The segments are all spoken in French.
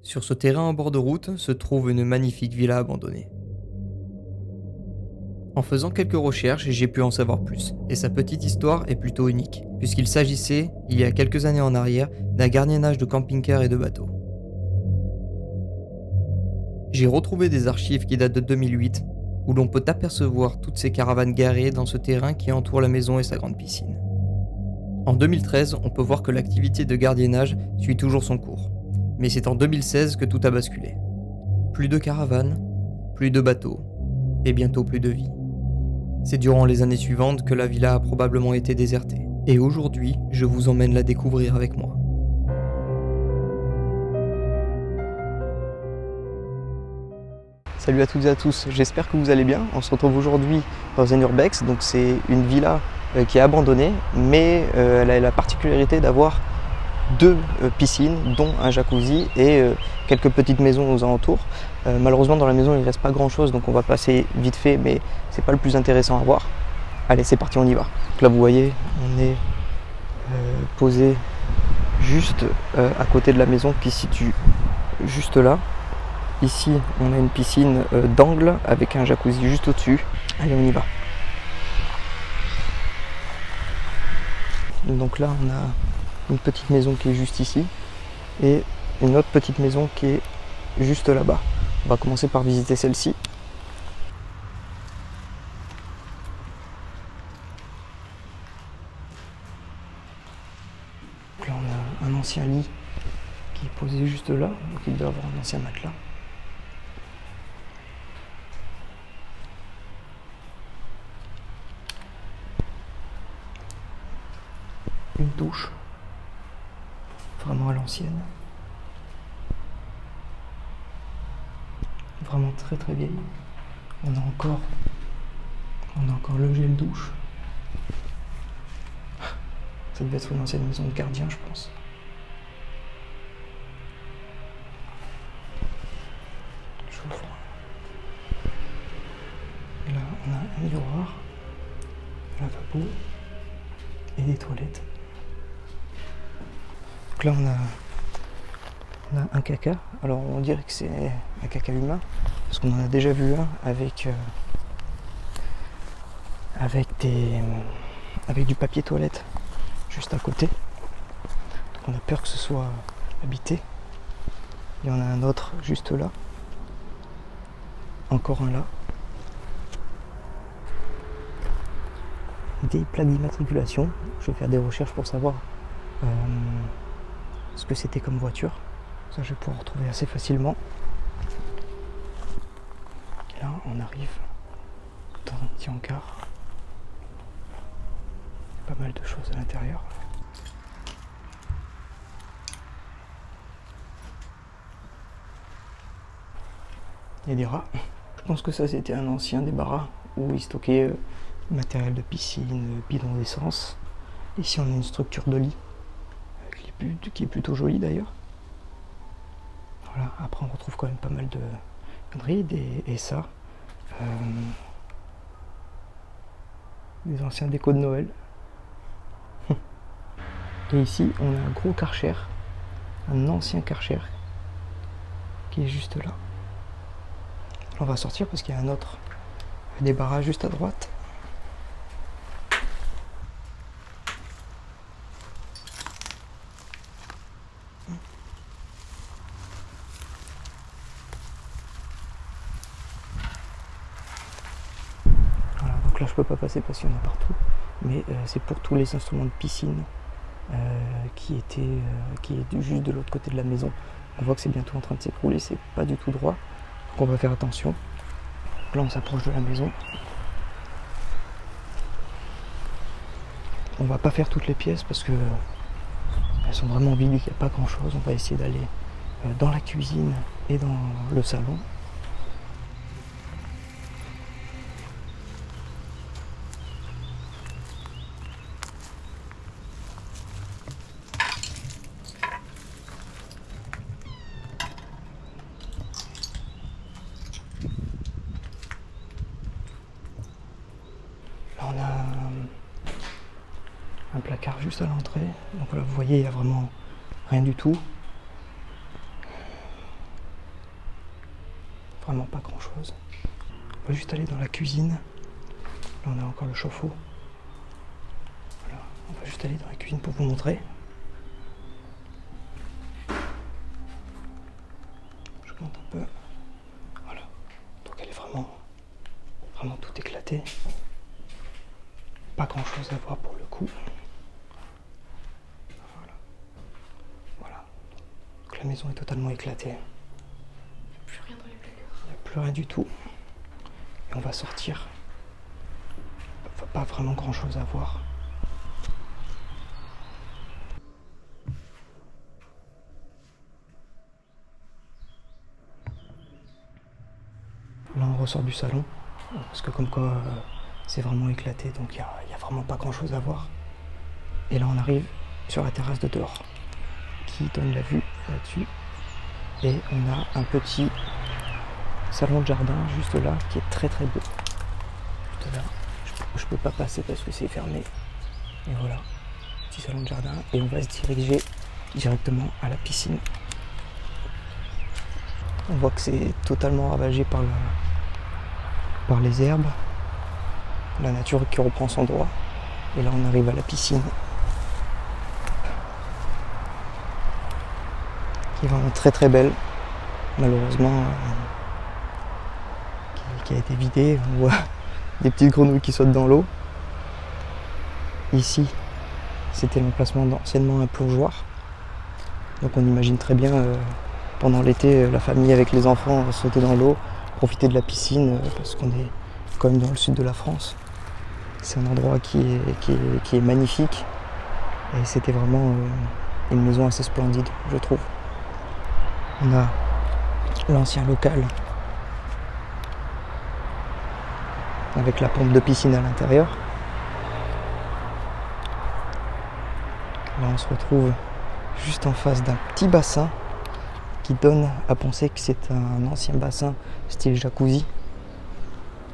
Sur ce terrain en bord de route se trouve une magnifique villa abandonnée. En faisant quelques recherches, j'ai pu en savoir plus, et sa petite histoire est plutôt unique, puisqu'il s'agissait, il y a quelques années en arrière, d'un gardiennage de camping-car et de bateaux. J'ai retrouvé des archives qui datent de 2008, où l'on peut apercevoir toutes ces caravanes garées dans ce terrain qui entoure la maison et sa grande piscine. En 2013, on peut voir que l'activité de gardiennage suit toujours son cours, mais c'est en 2016 que tout a basculé. Plus de caravanes, plus de bateaux, et bientôt plus de vie. C'est durant les années suivantes que la villa a probablement été désertée. Et aujourd'hui, je vous emmène la découvrir avec moi. Salut à toutes et à tous, j'espère que vous allez bien. On se retrouve aujourd'hui dans un urbex, donc c'est une villa qui est abandonnée, mais elle a la particularité d'avoir deux piscines, dont un jacuzzi et quelques petites maisons aux alentours. Malheureusement dans la maison il ne reste pas grand chose, donc on va passer vite fait, mais c'est pas le plus intéressant à voir. Allez, c'est parti, on y va. Donc là vous voyez, on est posé juste à côté de la maison qui se situe juste là. Ici, on a une piscine d'angle avec un jacuzzi juste au-dessus. Allez, on y va. Donc là, on a une petite maison qui est juste ici et une autre petite maison qui est juste là-bas. On va commencer par visiter celle-ci. Donc là, on a un ancien lit qui est posé juste là, donc il doit avoir un ancien matelas. Une douche, vraiment à l'ancienne, vraiment très très vieille. On a encore le gel douche. Ça devait être une ancienne maison de gardien, je pense. J'ouvre. Là, on a un miroir, un lavabo et des toilettes. Donc là, on a un caca. Alors, on dirait que c'est un caca humain, parce qu'on en a déjà vu un avec du papier toilette juste à côté. Donc, on a peur que ce soit habité. Il y en a un autre juste là. Encore un là. Des plaques d'immatriculation. Je vais faire des recherches pour savoir ce que c'était comme voiture. Ça, je vais pouvoir retrouver assez facilement. Et là, on arrive dans un petit hangar. Pas mal de choses à l'intérieur. Il y a des rats. Je pense que ça, c'était un ancien débarras où ils stockaient matériel de piscine, bidon d'essence. Ici, on a une structure de lit qui est plutôt jolie d'ailleurs. Voilà. Après, on retrouve quand même pas mal de grilles et ça. Des anciens décos de Noël. Et ici, on a un gros Karcher, un ancien Karcher qui est juste là. On va sortir parce qu'il y a un autre débarras juste à droite. Voilà, donc là je peux pas passer parce qu'il y en a partout, mais c'est pour tous les instruments de piscine qui est juste de l'autre côté de la maison. On voit que c'est bientôt en train de s'écrouler, c'est pas du tout droit, donc on va faire attention. Là on s'approche de la maison. On va pas faire toutes les pièces parce que elles sont vraiment vides, il n'y a pas grand chose. On va essayer d'aller dans la cuisine et dans le salon. Là on a un placard juste à l'entrée. Donc là vous voyez, il n'y a vraiment rien du tout. Vraiment pas grand chose. On va juste aller dans la cuisine. Là on a encore le chauffe-eau. Voilà. On va juste aller dans la cuisine pour vous montrer. Je monte un peu. Voilà. Donc elle est vraiment tout éclatée. Pas grand chose à voir pour le coup. Voilà. Donc la maison est totalement éclatée. Plus rien dans les placards. Il n'y a plus rien du tout. Et on va sortir. Enfin, pas vraiment grand chose à voir. Là on ressort du salon. Parce que comme quoi c'est vraiment éclaté, donc il n'y a vraiment pas grand chose à voir. Et là on arrive sur la terrasse de dehors qui donne la vue là-dessus. Et on a un petit salon de jardin juste là qui est très très beau. Juste là, je peux pas passer parce que c'est fermé. Et voilà, petit salon de jardin. Et on va se diriger directement à la piscine. On voit que c'est totalement ravagé par les herbes. La nature qui reprend son droit. Et là on arrive à la piscine. Qui est vraiment très très belle. Malheureusement, qui a été vidée. On voit des petites grenouilles qui sautent dans l'eau. Ici, c'était l'emplacement d'anciennement un plongeoir. Donc on imagine très bien pendant l'été la famille avec les enfants sauter dans l'eau, profiter de la piscine parce qu'on est quand même dans le sud de la France. C'est un endroit qui est magnifique et c'était vraiment une maison assez splendide, je trouve. On a l'ancien local avec la pompe de piscine à l'intérieur. Là on se retrouve juste en face d'un petit bassin qui donne à penser que c'est un ancien bassin style jacuzzi.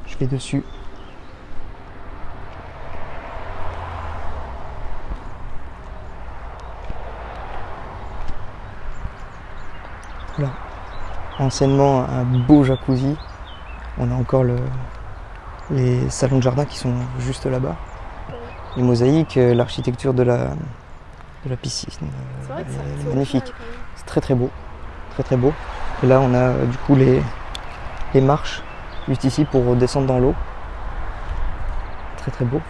Je vais dessus. Voilà. Anciennement un beau jacuzzi. On a encore les salons de jardin qui sont juste là-bas. Les mosaïques, l'architecture de la piscine. C'est vrai que elle c'est est magnifique. original, quand même. C'est très très beau. Très très beau. Et là on a du coup les marches juste ici pour descendre dans l'eau. Très très beau.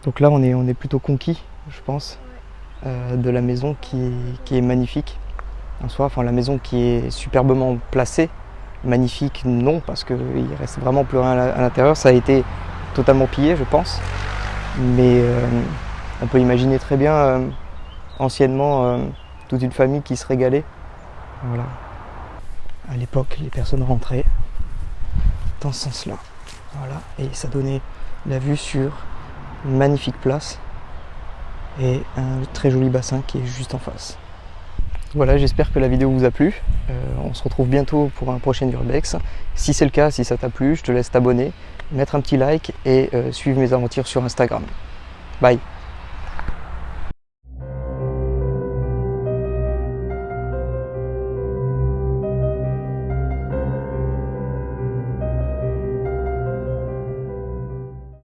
Donc là on est plutôt conquis, je pense, de la maison qui est magnifique. En soi, enfin la maison qui est superbement placée. Magnifique, non, parce qu'il reste vraiment plus rien à l'intérieur. Ça a été totalement pillé, je pense. Mais on peut imaginer très bien anciennement toute une famille qui se régalait. Voilà. À l'époque, les personnes rentraient dans ce sens-là. Voilà. Et ça donnait la vue sur une magnifique place et un très joli bassin qui est juste en face. Voilà, j'espère que la vidéo vous a plu. On se retrouve bientôt pour un prochain Urbex. Si c'est le cas, si ça t'a plu, je te laisse t'abonner, mettre un petit like et suivre mes aventures sur Instagram. Bye!